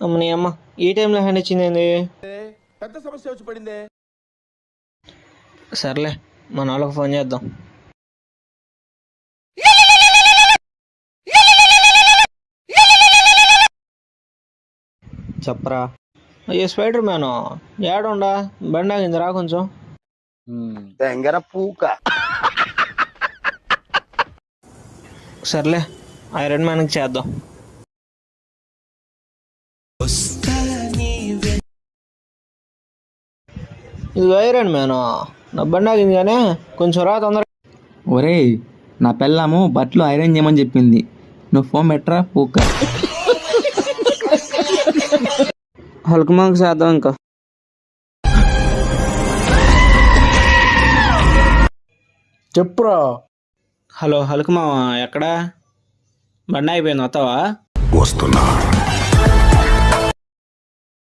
అమ్మని అమ్మ ఈ టైంలో హ్యాండ్ ఇచ్చింది. పెద్ద సమస్య వచ్చి పడిందే. సర్లే మన వాళ్ళకి ఫోన్ చేద్దాం. చెప్పరా. అయ్యో స్పైడర్ మ్యాన్ ఏడుండా బండి ఆగింది రా కొంచెం. సర్లే ఐరన్ మ్యాన్కి చేద్దాం. ఇది ఐరన్ మ్యాన్ నా బండి ఆగింది కానీ కొంచెం రా తొందరగా. ఒరేయ్ నా పెళ్ళాము బట్టలు ఐరన్ చేయమని చెప్పింది, నువ్వు ఫోన్ పెట్టరా పూక. హల్క్ మాకు చేద్దాం ఇంకా. చెప్పురా. హలో హల్క్ మామ ఎక్కడా? బండి అయిపోయింది వస్తావా? వస్తున్నా.